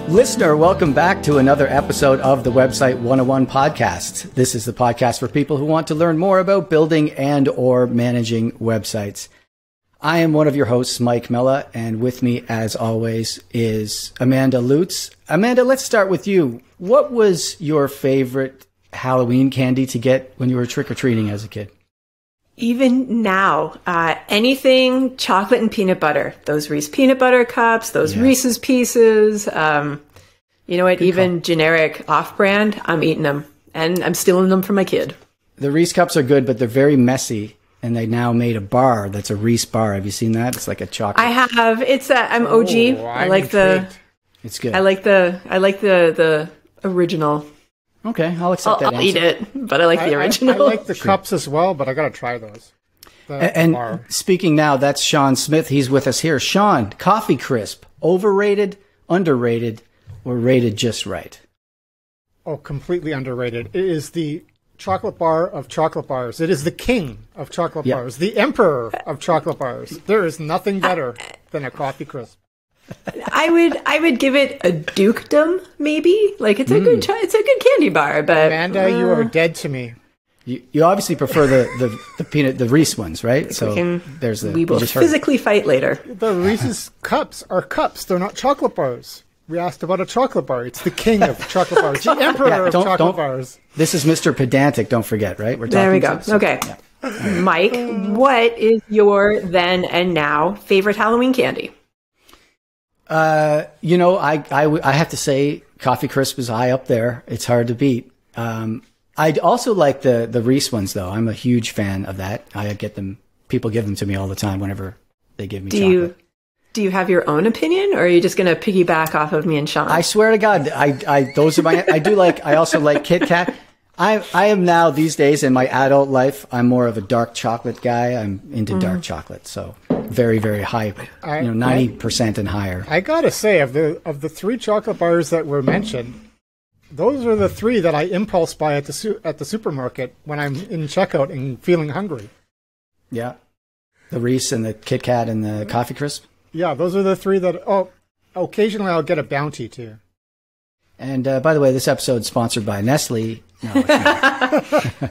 Listener, welcome back to another episode of the Website 101 podcast. This is the podcast for people who want to learn more about building and or managing websites. I am one of your hosts, Mike Mella, and with me, as always, is Amanda Lutz. Amanda, let's start with you. What was your favorite Halloween candy to get when you were trick-or-treating as a kid? Even now, anything chocolate and peanut butter. Those Reese peanut butter cups, those Reese's Pieces. You know what? Good even call. Generic off-brand, I'm eating them. And I'm stealing them from my kid. The Reese cups are good, but they're very messy. And they now made a bar that's a Reese bar. Have you seen that? It's like a chocolate. I have. It's I'm OG. I like the. It's good. I like the original. Okay, I'll accept that. I'll eat it, but I like the original. I like the cups as well, but I gotta try those. And speaking now, that's Sean Smith. He's with us here. Sean, Coffee Crisp, overrated, underrated, or rated just right? Oh, completely underrated. It is the chocolate bar of chocolate bars. It is the king of chocolate bars, the emperor of chocolate bars. There is nothing better than a Coffee Crisp. I would give it a dukedom, maybe. Like it's a good candy bar, but Amanda, you are dead to me. You obviously prefer the Reese ones, right? So we will physically fight later. The Reese's cups are cups; they're not chocolate bars. We asked about a chocolate bar. It's the king of chocolate bars, the emperor of chocolate bars. This is Mr. Pedantic. Don't forget, right? There we go. Okay, Mike, what is your then and now favorite Halloween candy? I have to say Coffee Crisp is high up there. It's hard to beat. I also like the Reese ones though. I'm a huge fan of that. I get them. People give them to me all the time whenever they give me chocolate. Do you have your own opinion, or are you just going to piggyback off of me and Sean? I swear to God, those are my. I also like Kit Kat. I am now these days in my adult life. I'm more of a dark chocolate guy. I'm into dark chocolate, so very, very high. 90% and higher. I gotta say, of the three chocolate bars that were mentioned, those are the three that I impulse buy at the supermarket when I'm in checkout and feeling hungry. Yeah, the Reese and the Kit Kat and the Coffee Crisp. Yeah, those are the three that. Oh, occasionally I'll get a Bounty too. And by the way, this episode's sponsored by Nestle. No, it's not.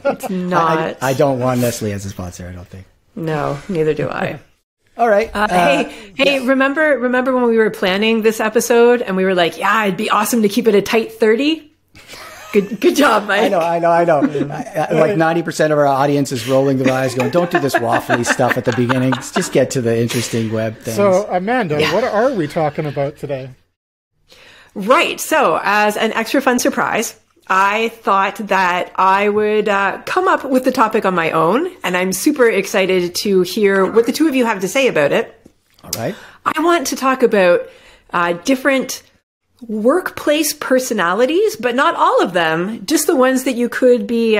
It's not. I don't want Nestle as a sponsor. I don't think. No, neither do I. All right. Hey! Remember when we were planning this episode and we were like, "Yeah, it'd be awesome to keep it a tight 30." Good job, Mike. I know. Like 90% of our audience is rolling their eyes, going, "Don't do this waffly stuff at the beginning. Just get to the interesting web things." So, Amanda, what are we talking about today? Right. So, as an extra fun surprise, I thought that I would come up with the topic on my own, and I'm super excited to hear what the two of you have to say about it. All right. I want to talk about different workplace personalities, but not all of them, just the ones that you could be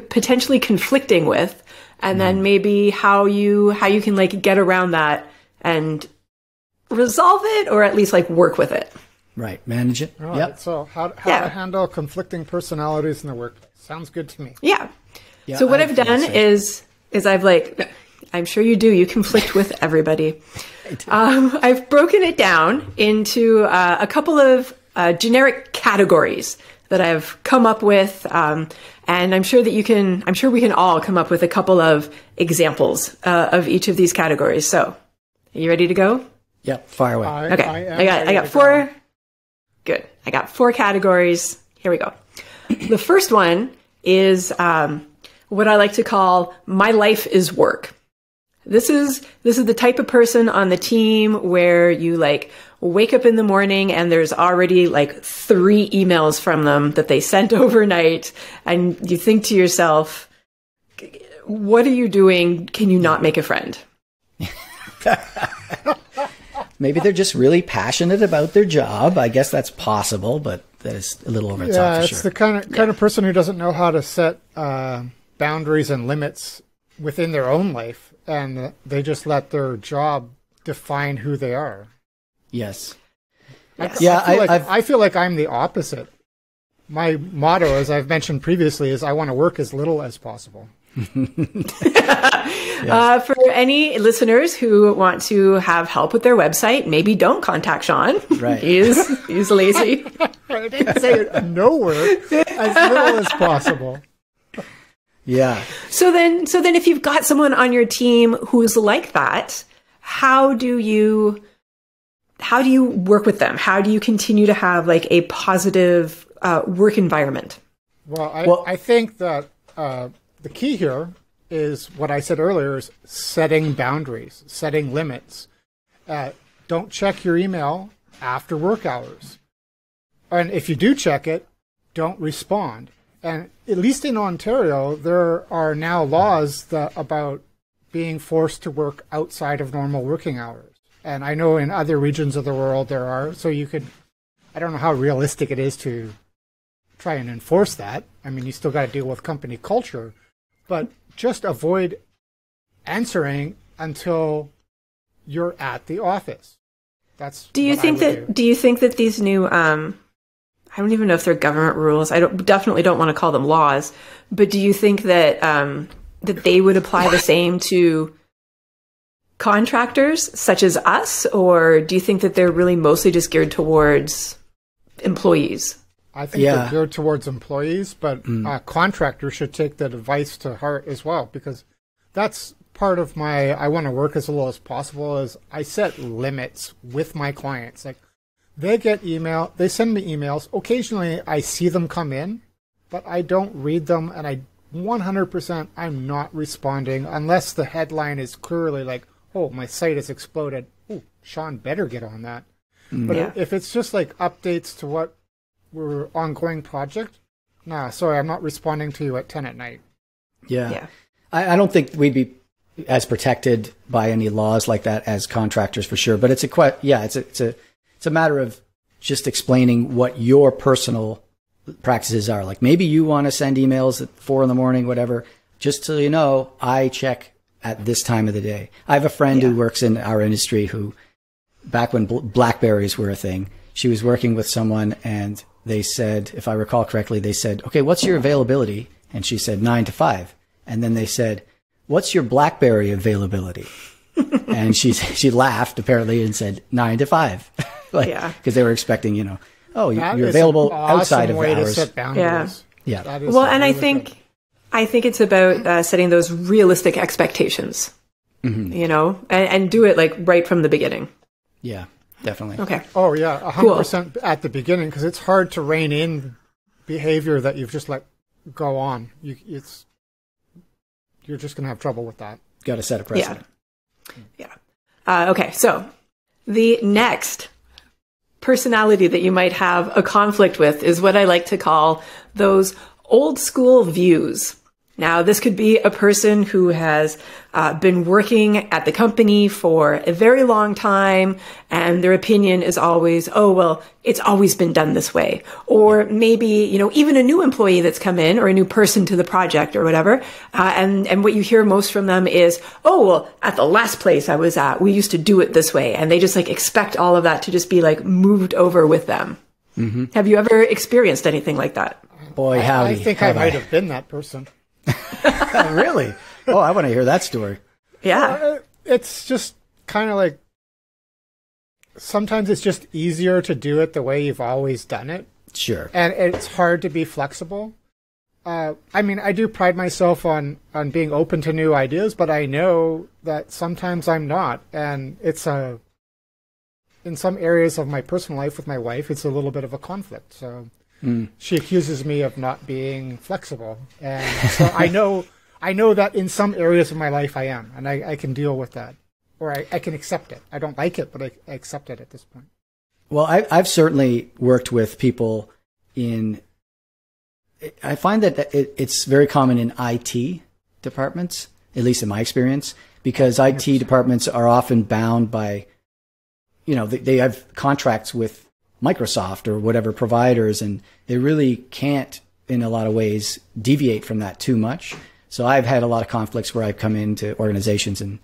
potentially conflicting with, and then maybe how you can like get around that and resolve it, or at least like work with it. Right, manage it. All right. So how to handle conflicting personalities in the workplace. Sounds good to me. Yeah. So what I've done is I've I'm sure you do. You conflict with everybody. I've broken it down into a couple of generic categories that I've come up with, and I'm sure we can all come up with a couple of examples of each of these categories. So, are you ready to go? Yep, fire away. Okay, I got four. Good. I got four categories. Here we go. The first one is what I like to call "my life is work." This is the type of person on the team where you like wake up in the morning and there's already like 3 emails from them that they sent overnight, and you think to yourself, what are you doing? Can you not make a friend? Maybe they're just really passionate about their job. I guess that's possible, but that is a little over the top for sure. Yeah, it's the kind of person who doesn't know how to set boundaries and limits within their own life, and they just let their job define who they are. Yes. I feel like I'm the opposite. My motto, as I've mentioned previously, is I want to work as little as possible. Yes. For any listeners who want to have help with their website, maybe don't contact Sean. Right. He's lazy. I didn't say no work, as little as possible. Yeah. So then if you've got someone on your team who's like that, how do you work with them? How do you continue to have like a positive work environment? Well, I think that the key here is what I said earlier, is setting boundaries, setting limits. Don't check your email after work hours. And if you do check it, don't respond. And at least in Ontario, there are now laws about being forced to work outside of normal working hours. And I know in other regions of the world there are. So you could, I don't know how realistic it is to try and enforce that. I mean, you still got to deal with company culture, but just avoid answering until you're at the office. That's do you think that these new I don't even know if they're government rules. I definitely don't want to call them laws, but do you think that that they would apply the same to contractors such as us, or do you think that they're really mostly just geared towards employees? I think they're geared towards employees, but contractors should take that advice to heart as well, because that's part of I want to work as little as possible, is I set limits with my clients. Like, they get email, they send me emails. Occasionally I see them come in, but I don't read them, and 100% I'm not responding unless the headline is clearly like, oh, my site has exploded. Oh, Sean better get on that. But if it's just like updates to what we're ongoing project, nah, sorry, I'm not responding to you at 10 at night. Yeah. I don't think we'd be as protected by any laws like that as contractors, for sure. But it's a matter of just explaining what your personal practices are. Like, maybe you want to send emails at 4 a.m, whatever. Just so you know, I check at this time of the day. I have a friend who works in our industry who, back when Blackberries were a thing, she was working with someone, and they said, if I recall correctly, they said, okay, what's your availability? And she said 9 to 5. And then they said, what's your BlackBerry availability? And she laughed apparently and said 9 to 5. Because they were expecting, you're available outside of way hours. To set boundaries. Yeah. Well, and I think it's about setting those realistic expectations, and do it like right from the beginning. Yeah, definitely. Okay. Oh yeah, 100% at the beginning, because it's hard to rein in behavior that you've just let go on. You're just going to have trouble with that. Got to set a precedent. Yeah. Okay. So the next personality that you might have a conflict with is what I like to call those old school views. Now, this could be a person who has been working at the company for a very long time, and their opinion is always, oh, well, it's always been done this way. Or maybe, even a new employee that's come in, or a new person to the project or whatever. And what you hear most from them is, oh, well, at the last place I was at, we used to do it this way. And they just expect all of that to just be moved over with them. Mm-hmm. Have you ever experienced anything like that? Boy, howdy. I think I might have been that person. Really? Oh, I want to hear that story. Yeah. It's just kind of like, sometimes it's just easier to do it the way you've always done it. Sure. And it's hard to be flexible. I do pride myself on being open to new ideas, but I know that sometimes I'm not. And it's in some areas of my personal life with my wife, it's a little bit of a conflict. So she accuses me of not being flexible. And so I know that in some areas of my life I am, and I can deal with that, or I can accept it. I don't like it, but I accept it at this point. Well, I've certainly worked with people I find that it's very common in IT departments, at least in my experience, because IT 100%. Departments are often bound by, they have contracts with Microsoft or whatever providers, and they really can't, in a lot of ways, deviate from that too much. So I've had a lot of conflicts where I've come into organizations and,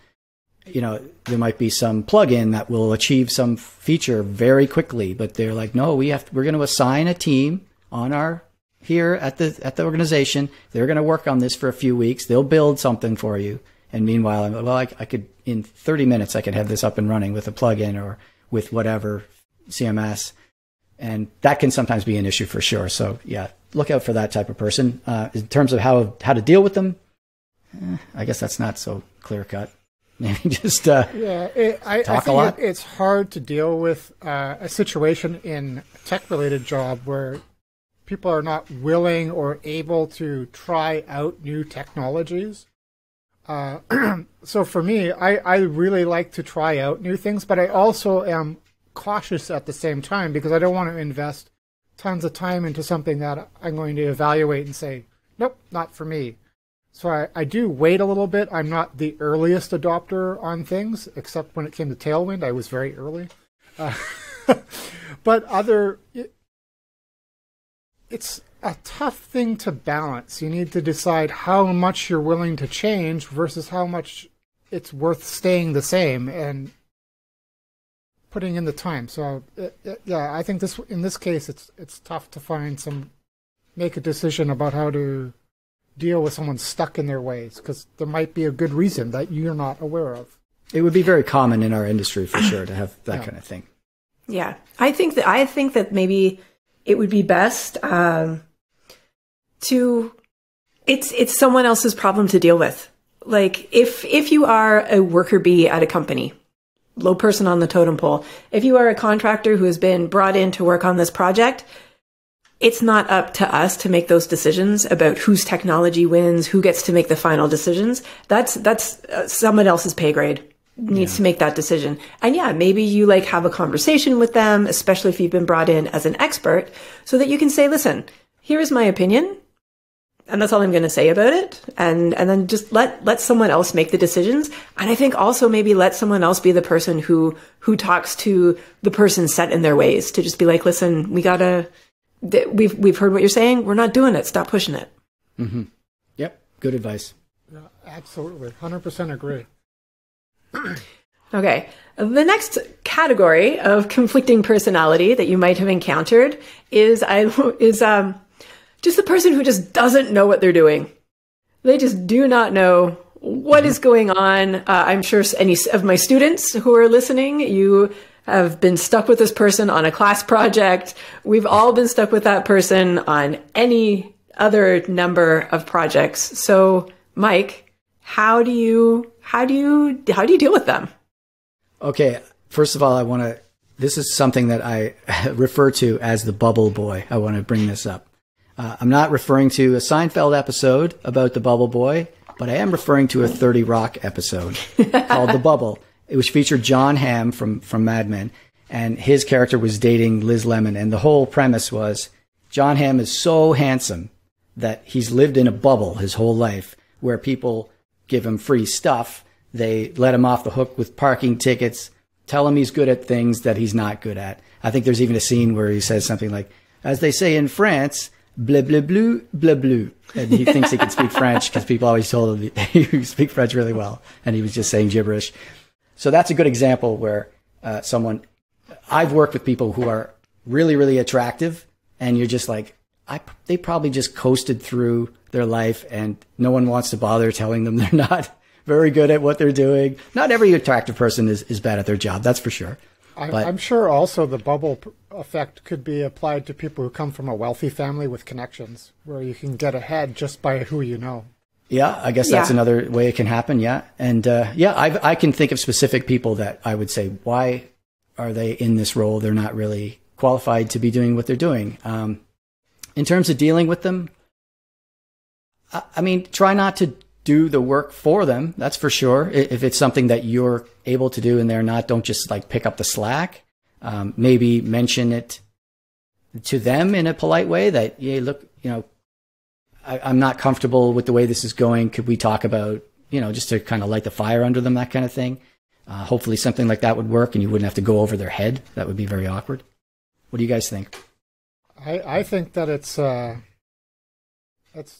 there might be some plugin that will achieve some feature very quickly, but they're like, no, we're going to assign a team on our here at the organization. They're going to work on this for a few weeks. They'll build something for you. And meanwhile, I could, in 30 minutes, I could have this up and running with a plugin or with whatever CMS. And that can sometimes be an issue for sure. So yeah, look out for that type of person. In terms of how to deal with them, I guess that's not so clear cut. Maybe just talk a lot. It's hard to deal with a situation in a tech-related job where people are not willing or able to try out new technologies. So for me, I really like to try out new things, but I also am cautious at the same time because I don't want to invest tons of time into something that I'm going to evaluate and say, nope, not for me. So I do wait a little bit. I'm not the earliest adopter on things, except when it came to Tailwind, I was very early. But it's a tough thing to balance. You need to decide how much you're willing to change versus how much it's worth staying the same and putting in the time. So yeah, I think in this case, it's tough to make a decision about how to deal with someone stuck in their ways, because there might be a good reason that you're not aware of. It would be very common in our industry for sure to have that kind of thing. Yeah, I think that maybe it would be best it's someone else's problem to deal with. Like if you are a worker bee at a company, low person on the totem pole, if you are a contractor who has been brought in to work on this project, it's not up to us to make those decisions about whose technology wins, who gets to make the final decisions. That's someone else's pay grade needs to make that decision. And yeah, maybe you have a conversation with them, especially if you've been brought in as an expert, so that you can say, listen, here is my opinion. And that's all I'm going to say about it. And then just let someone else make the decisions. And I think also maybe let someone else be the person who talks to the person set in their ways, to just be like, listen, we've heard what you're saying. We're not doing it. Stop pushing it. Mm-hmm. Yep. Good advice. Yeah, absolutely. 100% agree. Okay. The next category of conflicting personality that you might have encountered is just the person who just doesn't know what they're doing. They just do not know what is going on. I'm sure any of my students who are listening, you have been stuck with this person on a class project. We've all been stuck with that person on any other number of projects. So, Mike, how do you deal with them? Okay, first of all, this is something that I refer to as the bubble boy. I want to bring this up. I'm not referring to a Seinfeld episode about the bubble boy, but I am referring to a 30 Rock episode called The Bubble, which featured John Hamm from Mad Men, and his character was dating Liz Lemon, and the whole premise was John Hamm is so handsome that he's lived in a bubble his whole life where people give him free stuff. They let him off the hook with parking tickets, tell him he's good at things that he's not good at. I think there's even a scene where he says something like, as they say in France, bleu, bleu, bleu, bleu, bleu. And he thinks he can speak French because people always told him he speak French really well. And he was just saying gibberish. So that's a good example where I've worked with people who are really, really attractive, and you're just like, they probably just coasted through their life and no one wants to bother telling them they're not very good at what they're doing. Not every attractive person is bad at their job, that's for sure. I'm sure also the bubble effect could be applied to people who come from a wealthy family with connections, where you can get ahead just by who you know. Yeah, I guess that's another way it can happen, yeah. And I can think of specific people that I would say, why are they in this role? They're not really qualified to be doing what they're doing. In terms of dealing with them, I mean, try not to do the work for them. That's for sure. If it's something that you're able to do and they're not, don't just pick up the slack. Maybe mention it to them in a polite way that, yeah, look, I'm not comfortable with the way this is going. Could we talk about, just to kind of light the fire under them, that kind of thing. Hopefully something like that would work and you wouldn't have to go over their head. That would be very awkward. What do you guys think? I think that it's a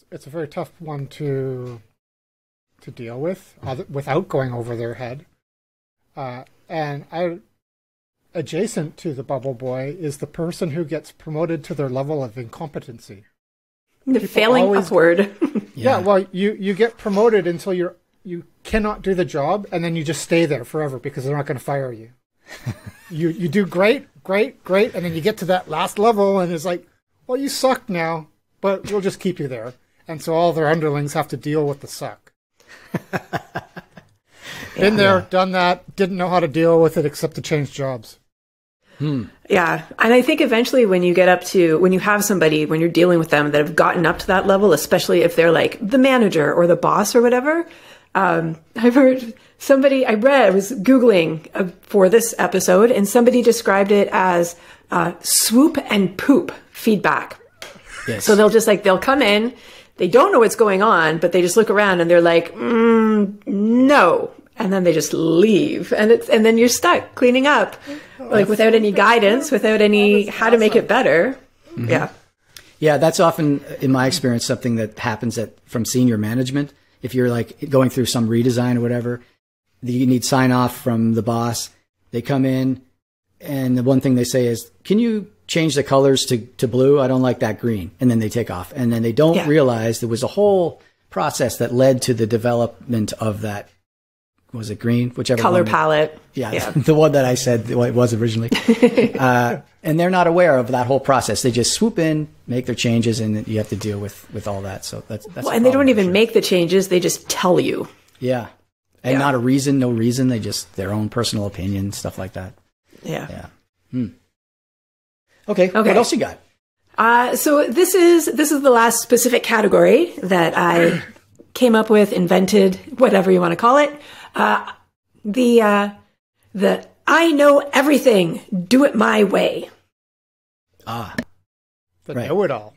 very tough one to deal with without going over their head. And adjacent to the bubble boy is the person who gets promoted to their level of incompetency. The failing upward. Yeah, well, you get promoted until you cannot do the job, and then you just stay there forever because they're not going to fire you. You do great, and then you get to that last level, and it's like, well, you suck now, but we'll just keep you there. And so all their underlings have to deal with the suck. Been there, done that, didn't know how to deal with it except to change jobs. Yeah. And I think eventually when you get up to, when you have somebody, when you're dealing with them that have gotten up to that level, especially if they're like the manager or the boss or whatever, I've heard somebody, I was Googling for this episode, and somebody described it as swoop and poop feedback. Yes. So they'll come in, they don't know what's going on, but they just look around and they're like, no. And then they just leave. And then you're stuck cleaning up, like without any guidance, without any how to make it better. Mm-hmm. Yeah. Yeah, that's often, in my experience, something that happens from senior management. If you're like going through some redesign or whatever, you need sign off from the boss. They come in, and the one thing they say is, "Can you change the colors to blue? I don't like that green." And then they take off, and then they don't realize there was a whole process that led to the development of that. Was it green? Whichever color palette. Yeah, the one that I said it was originally. And they're not aware of that whole process. They just swoop in, make their changes, and you have to deal with all that. So that's well, and they don't even make the changes. They just tell you. Yeah. And not a reason, no reason. They just, their own personal opinion, stuff like that. Yeah. Okay. What else you got? So this is the last specific category that I came up with, invented, whatever you want to call it. The I know everything, do it my way. The know-it-all.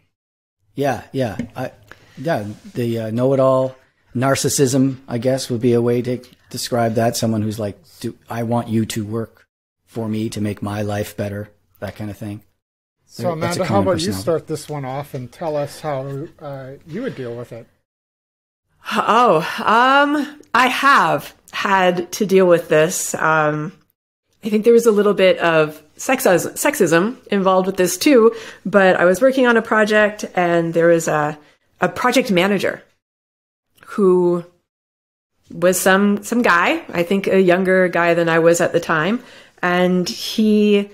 Yeah. The know-it-all. Narcissism, I guess, would be a way to describe that. Someone who's like, I want you to work for me to make my life better, that kind of thing. So, Amanda, how about you start this one off and tell us how you would deal with it? I have had to deal with this. I think there was a little bit of sexism involved with this too, but I was working on a project, and there was a project manager who was some guy, I think a younger guy than I was at the time, and he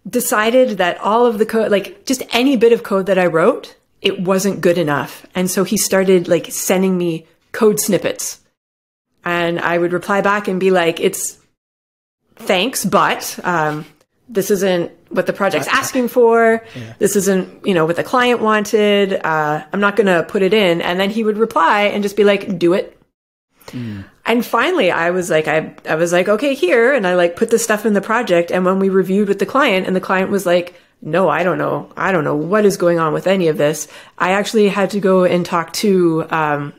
decided that all of the code, like just any bit of code that I wrote, it wasn't good enough. And so he started like sending me code snippets, and I would reply back and be like, it's thanks, but this isn't what the project's asking for. Yeah. This isn't, what the client wanted. I'm not going to put it in. And then he would reply and just be like, do it. And finally I was like, I was like, okay, here. And I like put the stuff in the project. And when we reviewed with the client, and the client was like, no, I don't know what is going on with any of this. I actually had to go and talk to, I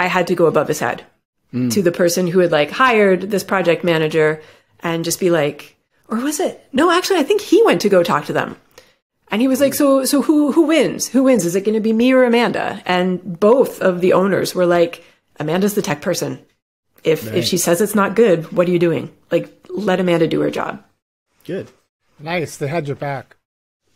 had to go above his head to the person who had like hired this project manager, and just be like, or was it? No, actually, I think he went to go talk to them. And he was like, so who wins? Who wins? Is it going to be me or Amanda? And both of the owners were like, Amanda's the tech person. If she says it's not good, what are you doing? Like, let Amanda do her job. Good. Nice. They had your back.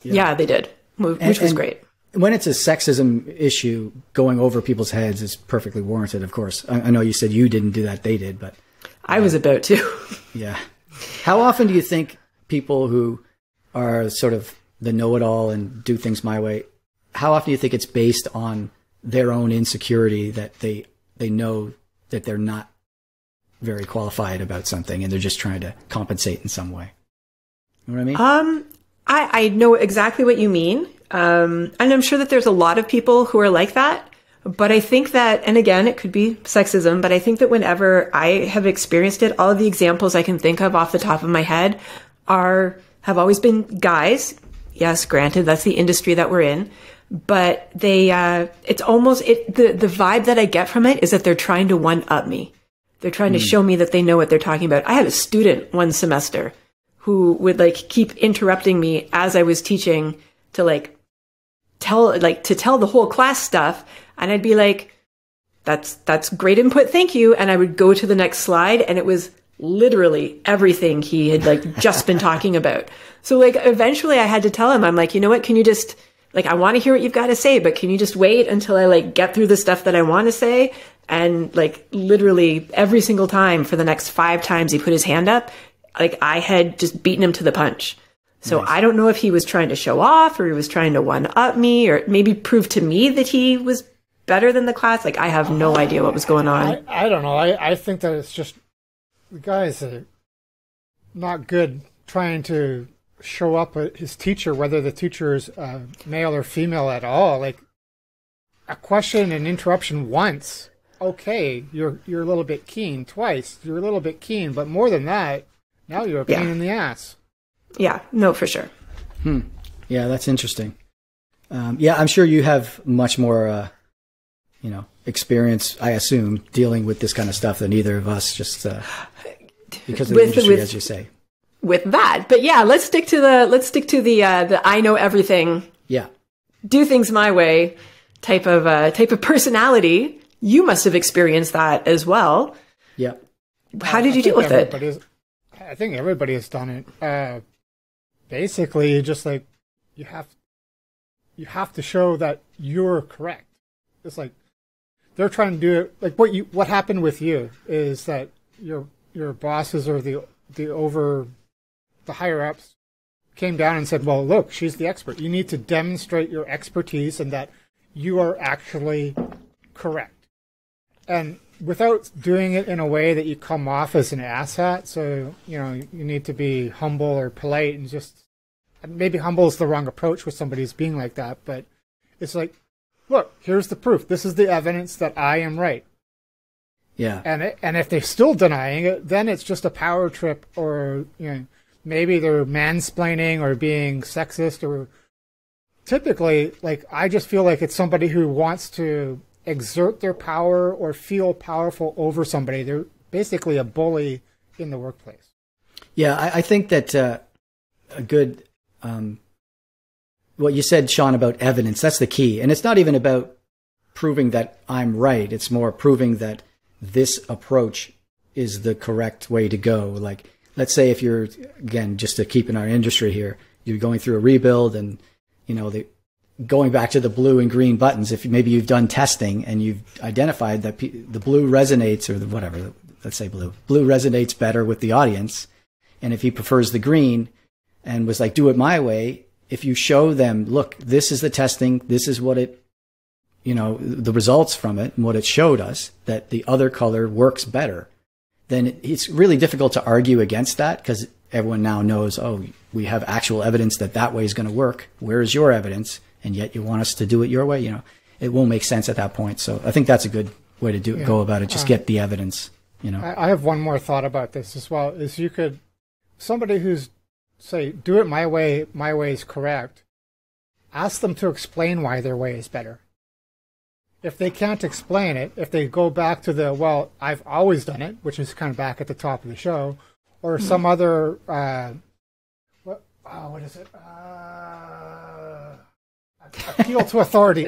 Yeah, they did, which was great. When it's a sexism issue, going over people's heads is perfectly warranted, of course. I know you said you didn't do that, they did, but... I was about to. Yeah. How often do you think people who are sort of the know-it-all and do things my way, how often do you think it's based on their own insecurity that they know that they're not very qualified about something and they're just trying to compensate in some way? You know what I mean? I know exactly what you mean. And I'm sure that there's a lot of people who are like that. But I think that, and again, it could be sexism, but I think that whenever I have experienced it, all of the examples I can think of off the top of my head have always been guys. Yes, granted, that's the industry that we're in, but it's almost, the vibe that I get from it is that they're trying to one up me. They're trying to show me that they know what they're talking about. I had a student one semester who would like keep interrupting me as I was teaching to tell the whole class stuff. And I'd be like, that's great input. Thank you. And I would go to the next slide, and it was literally everything he had just been talking about. So eventually I had to tell him, I'm like, you know what? Can you just like, I want to hear what you've got to say, but can you just wait until I like get through the stuff that I want to say? And like literally every single time for the next 5 times he put his hand up, like I had just beaten him to the punch. So nice. I don't know if he was trying to show off or he was trying to one up me or maybe prove to me that he was better than the class. Like I have no idea what was going on. I don't know. I think that it's just the guy's not good trying to show up his teacher, whether the teacher is male or female at all. Like a question and interruption once. Okay, you're a little bit keen. Twice, you're a little bit keen, but more than that, now you're a pain in the ass. Yeah, no, for sure. Yeah, that's interesting. Yeah, I'm sure you have much more, experience, I assume, dealing with this kind of stuff than either of us, just because of the industry, as you say. With that, but yeah, let's stick to the I know everything. Yeah, do things my way type of personality. You must have experienced that as well. Yeah. How did you deal with it? I think everybody has done it. Basically, just like you have to show that you're correct. It's like they're trying to do it. Like what happened with you is that your bosses or the higher ups came down and said, "Well, look, she's the expert. You need to demonstrate your expertise and that you are actually correct." And without doing it in a way that you come off as an asshat, so, you need to be humble or polite and just, maybe humble is the wrong approach with somebody who's being like that, but it's like, look, here's the proof. This is the evidence that I am right. Yeah. And if they're still denying it, then it's just a power trip or, maybe they're mansplaining or being sexist or typically, like, I just feel like it's somebody who wants to exert their power or feel powerful over somebody. They're basically a bully in the workplace. Yeah, I think that a good, what you said, Sean, about evidence, that's the key. And it's not even about proving that I'm right. It's more proving that this approach is the correct way to go. Like, let's say if you're, again, just to keep in our industry here, you're going through a rebuild and, going back to the blue and green buttons, if maybe you've done testing and you've identified that the blue resonates or whatever, let's say blue resonates better with the audience. And if he prefers the green and was like, do it my way, if you show them, look, this is the testing, this is what it, the results from it and what it showed us that the other color works better, then it's really difficult to argue against that because everyone now knows, oh, we have actual evidence that way is going to work. Where is your evidence? And yet you want us to do it your way, it won't make sense at that point. So I think that's a good way to go about it. Just get the evidence, I have one more thought about this as well, is you could, somebody who's say, do it my way is correct, ask them to explain why their way is better. If they can't explain it, if they go back to the, well, I've always done it, which is kind of back at the top of the show, or some other, what is it? Appeal to authority.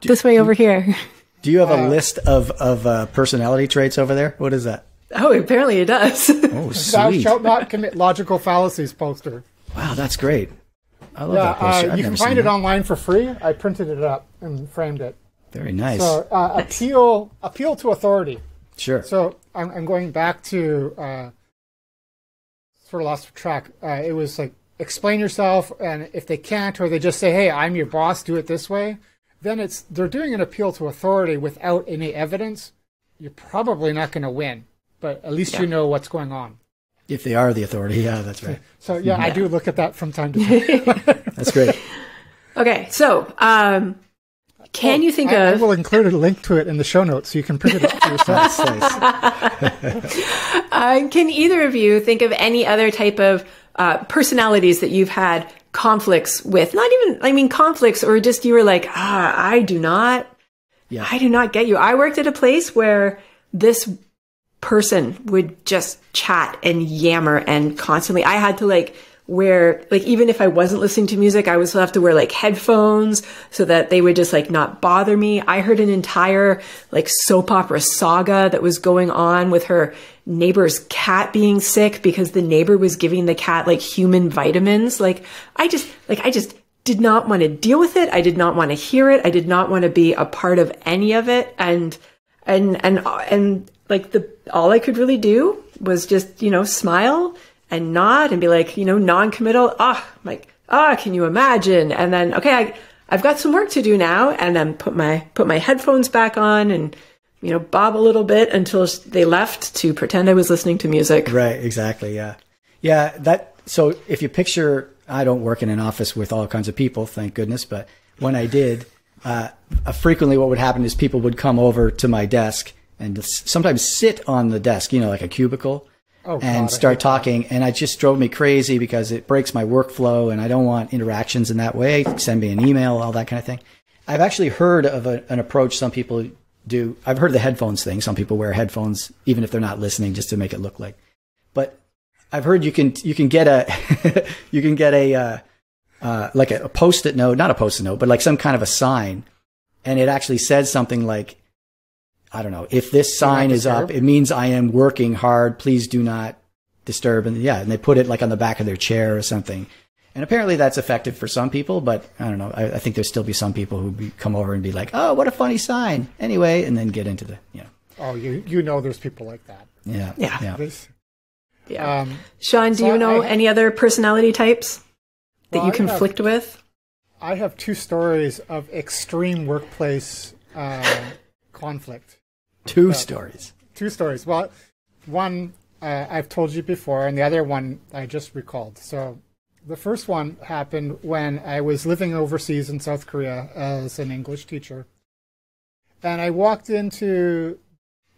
This way over here. Do you have a list of personality traits over there? What is that? Oh, apparently it does. Oh, sweet. Thou shalt not commit logical fallacies poster. Wow, that's great. I love that poster. You can find it online for free. I printed it up and framed it. Very nice. So appeal to authority. Sure. So I'm going back to sort of lost track. It was like, explain yourself, and if they can't, or they just say, hey, I'm your boss, do it this way, then they're doing an appeal to authority without any evidence. You're probably not going to win, but at least you know what's going on. If they are the authority, yeah, that's right. So I do look at that from time to time. That's great. Okay, so can you think of... I will include a link to it in the show notes so you can print it up for yourself. Can either of you think of any other type of personalities that you've had conflicts with? Not even, conflicts, or just you were like, I do not get you. I worked at a place where this person would just chat and yammer and constantly, I had to wear, even if I wasn't listening to music, I would still have to wear headphones so that they would just not bother me. I heard an entire soap opera saga that was going on with her neighbor's cat being sick because the neighbor was giving the cat human vitamins. I just did not want to deal with it. I did not want to hear it. I did not want to be a part of any of it. And like all I could really do was just, smile and nod and be like, non-committal. Can you imagine? And then, okay, I've got some work to do now, and then put my headphones back on and, bob a little bit until they left to pretend I was listening to music. Right. Exactly. Yeah. Yeah. So if you picture, I don't work in an office with all kinds of people, thank goodness. But when I did, frequently what would happen is people would come over to my desk and sometimes sit on the desk, like a cubicle. And start talking. And it just drove me crazy because it breaks my workflow and I don't want interactions in that way. Send me an email, all that kind of thing. I've actually heard of an approach some people do. I've heard of the headphones thing. Some people wear headphones even if they're not listening just to make it look like. But I've heard you can get a you can get like a post-it note, not a post-it note, but like some kind of a sign, and it actually says something like, I don't know, if this sign is up, it means I am working hard. Please do not disturb. And and they put it like on the back of their chair or something. And apparently that's effective for some people, but I don't know. I think there'll still be some people who come over and be like, oh, what a funny sign. Anyway, and then get into the, Oh, there's people like that. Yeah. Yeah. Yeah. Sean, do you know any other personality types that you conflict with? I have two stories of extreme workplace conflict. Two stories. Well, one I've told you before, and the other one I just recalled. So the first one happened when I was living overseas in South Korea as an English teacher. And I walked into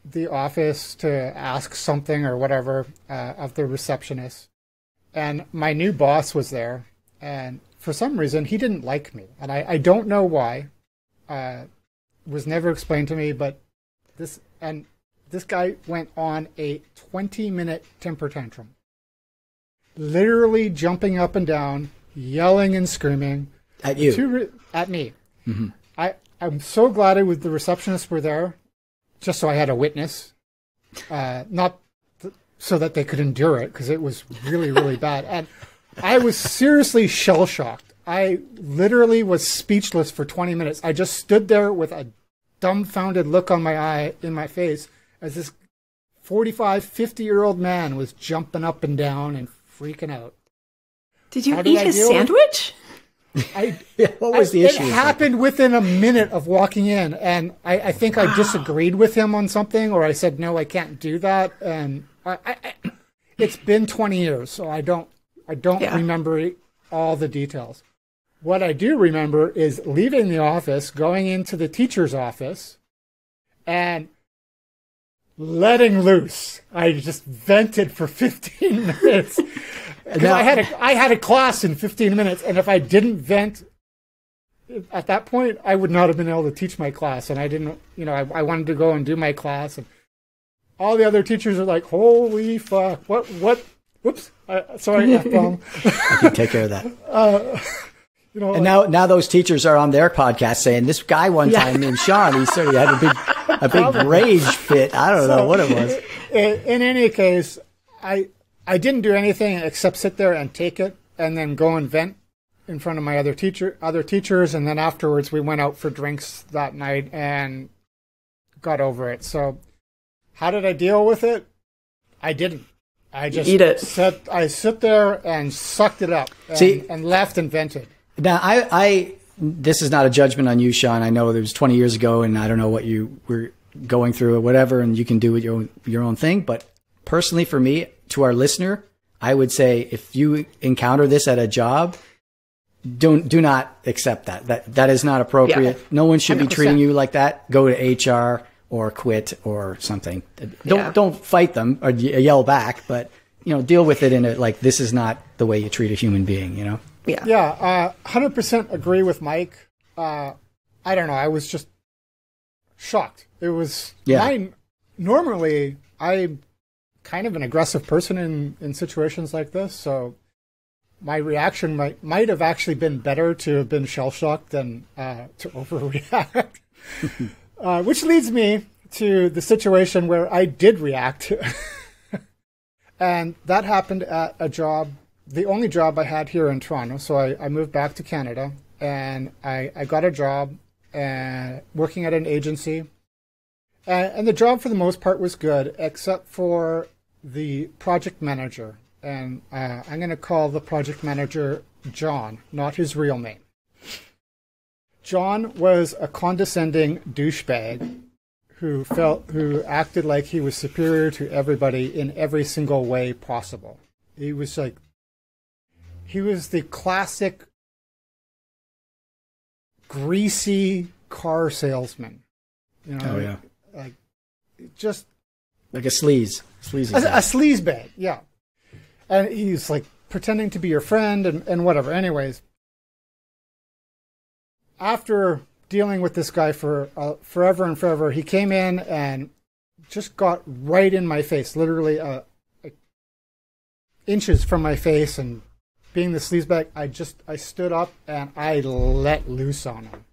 the office to ask something or whatever of the receptionist. And my new boss was there. And for some reason, he didn't like me. And I don't know why. Was never explained to me, but this guy went on a 20-minute temper tantrum. Literally jumping up and down, yelling and screaming. At you? At me. Mm-hmm. I'm so glad the receptionists were there, just so I had a witness. Not so that they could endure it, because it was really, really bad. And I was seriously shell-shocked. I literally was speechless for 20 minutes. I just stood there with a dumbfounded look on my face, as this 45, 50-year-old man was jumping up and down and freaking out. Did you eat his sandwich? What was the issue? It happened within a minute of walking in, and I think I disagreed with him on something, or I said, no, I can't do that. And it's been 20 years, so I don't remember all the details. What I do remember is leaving the office, going into the teacher's office, and letting loose. I just vented for 15 minutes. Now, I had a class in 15 minutes, and if I didn't vent at that point, I would not have been able to teach my class. And I didn't, I wanted to go and do my class, and all the other teachers are like, "Holy fuck! What? Whoops! Sorry, F-bomb." I can take care of that. And now those teachers are on their podcast saying, this guy one time named Sean, he sort of had a big rage fit. I don't know what it was. In any case, I didn't do anything except sit there and take it, and then go and vent in front of my other teachers, and then afterwards we went out for drinks that night and got over it. So how did I deal with it? I didn't. I just eat it. I sit there and sucked it up and left and vented. Now, this is not a judgment on you, Sean. I know it was 20 years ago, and I don't know what you were going through or whatever, and you can do your own thing. But personally, for me, to our listener, I would say if you encounter this at a job, do not accept that. That is not appropriate. Yeah. No one should 100%. Be treating you like that. Go to HR or quit or something. Don't fight them or yell back, but deal with it in this is not the way you treat a human being. Yeah. 100% agree with Mike. I don't know. I was just shocked. It was normally I'm kind of an aggressive person in situations like this, so my reaction might have actually been better to have been shell-shocked than to overreact. Which leads me to the situation where I did react. And that happened at a job the only job I had here in Toronto. So I moved back to Canada, and I got a job working at an agency. And the job for the most part was good, except for the project manager. And I'm going to call the project manager John, not his real name. John was a condescending douchebag who acted like he was superior to everybody in every single way possible. He was the classic greasy car salesman. You know, oh yeah, like just like a sleaze, a sleaze bag, yeah. And he's like pretending to be your friend and whatever. Anyways, after dealing with this guy for forever and forever, he came in and just got right in my face, literally inches from my face. And being the sleazebag, I stood up and I let loose on him.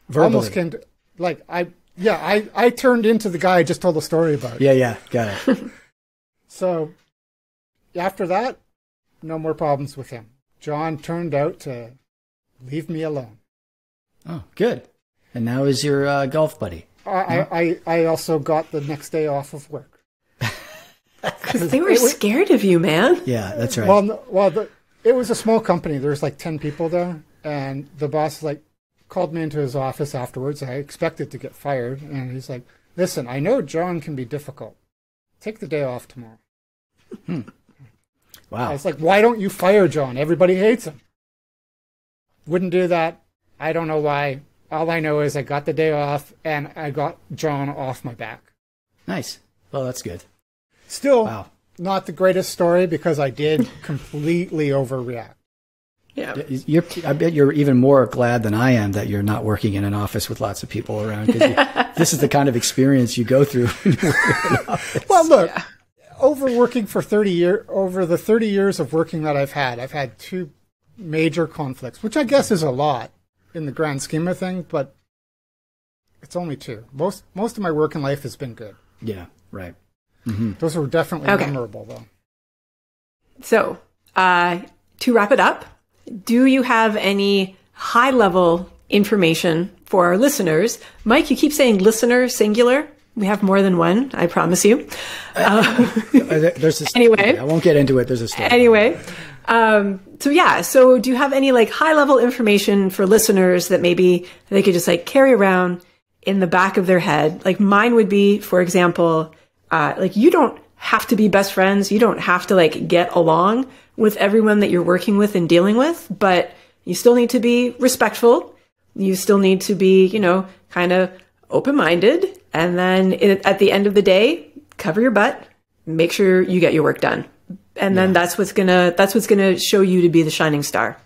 Verbally. Almost came to, like, I turned into the guy I just told the story about. Yeah, got it. So after that, no more problems with him. John turned out to leave me alone. Oh, good. And now is your golf buddy. I also got the next day off of work. Because they were scared of you, man. Yeah, that's right. It was a small company. There was like 10 people there. And the boss called me into his office afterwards. I expected to get fired. And he's like, listen, I know John can be difficult. Take the day off tomorrow. Wow. I was like, why don't you fire John? Everybody hates him. Wouldn't do that. I don't know why. All I know is I got the day off and I got John off my back. Nice. Well, that's good. Still, wow. Not the greatest story because I did completely overreact. Yeah. I bet you're even more glad than I am that you're not working in an office with lots of people around. This is the kind of experience you go through when you work in an office. Well, look, overworking for 30 years, over the 30 years of working that I've had 2 major conflicts, which I guess is a lot in the grand scheme of things, but it's only 2. Most of my work in life has been good. Yeah, right. Mm-hmm. Those were definitely memorable, though. So, to wrap it up, do you have any high-level information for our listeners? Mike, you keep saying listener, singular. We have more than one, I promise you. Anyway. I won't get into it. There's a story. Anyway. So do you have any high-level information for listeners that maybe they could just carry around in the back of their head? Mine would be, for example, you don't have to be best friends. You don't have to get along with everyone that you're working with and dealing with, but you still need to be respectful. You still need to be, kind of open-minded. And then at the end of the day, cover your butt, make sure you get your work done. And then that's what's gonna show you to be the shining star.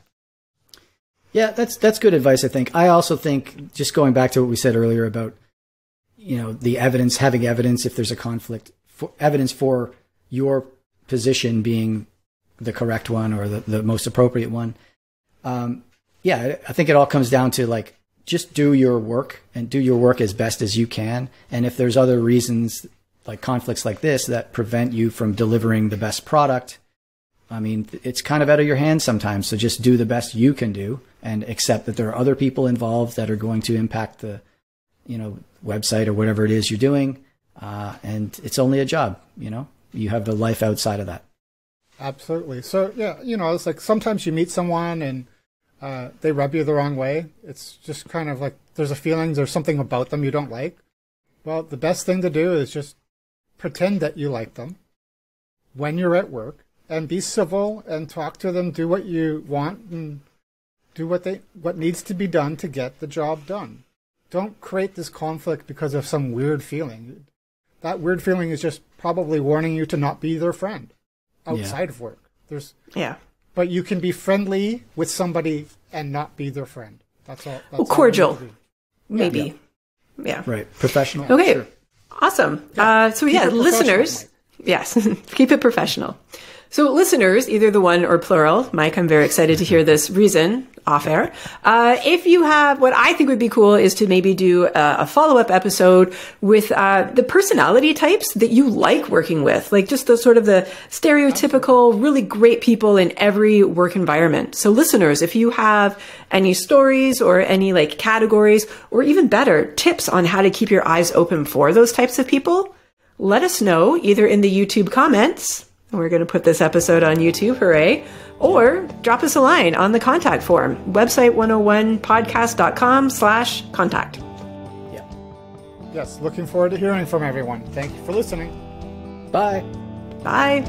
Yeah, that's good advice, I think. I also think, just going back to what we said earlier about, the evidence, having evidence if there's a conflict, evidence for your position being the correct one or the most appropriate one. I think it all comes down to just do your work and do your work as best as you can. And if there's other reasons, like conflicts like this, that prevent you from delivering the best product, I mean, it's kind of out of your hands sometimes. So just do the best you can do and accept that there are other people involved that are going to impact the, website or whatever it is you're doing. And it's only a job, you have the life outside of that. Absolutely. So, it's sometimes you meet someone and they rub you the wrong way. It's just kind of there's a feeling there's something about them you don't like. Well, the best thing to do is just pretend that you like them when you're at work and be civil and talk to them, do what you want and do what needs to be done to get the job done. Don't create this conflict because of some weird feeling. That weird feeling is just probably warning you to not be their friend outside of work. But you can be friendly with somebody and not be their friend. That's all. That's cordial, maybe. Yeah. Right. Professional. Okay. Sure. Awesome. Listeners. Yes, keep it professional. So listeners, either the one or plural, Mike, I'm very excited to hear this reason off air. If you have, what I think would be cool is to maybe do a follow-up episode with the personality types that you like working with, like just the sort of the stereotypical, really great people in every work environment. So listeners, if you have any stories or any like categories, or even better, tips on how to keep your eyes open for those types of people, let us know either in the YouTube comments. We're going to put this episode on YouTube, hooray, or drop us a line on the contact form, website101podcast.com/contact. Yeah. Yes, looking forward to hearing from everyone. Thank you for listening. Bye. Bye.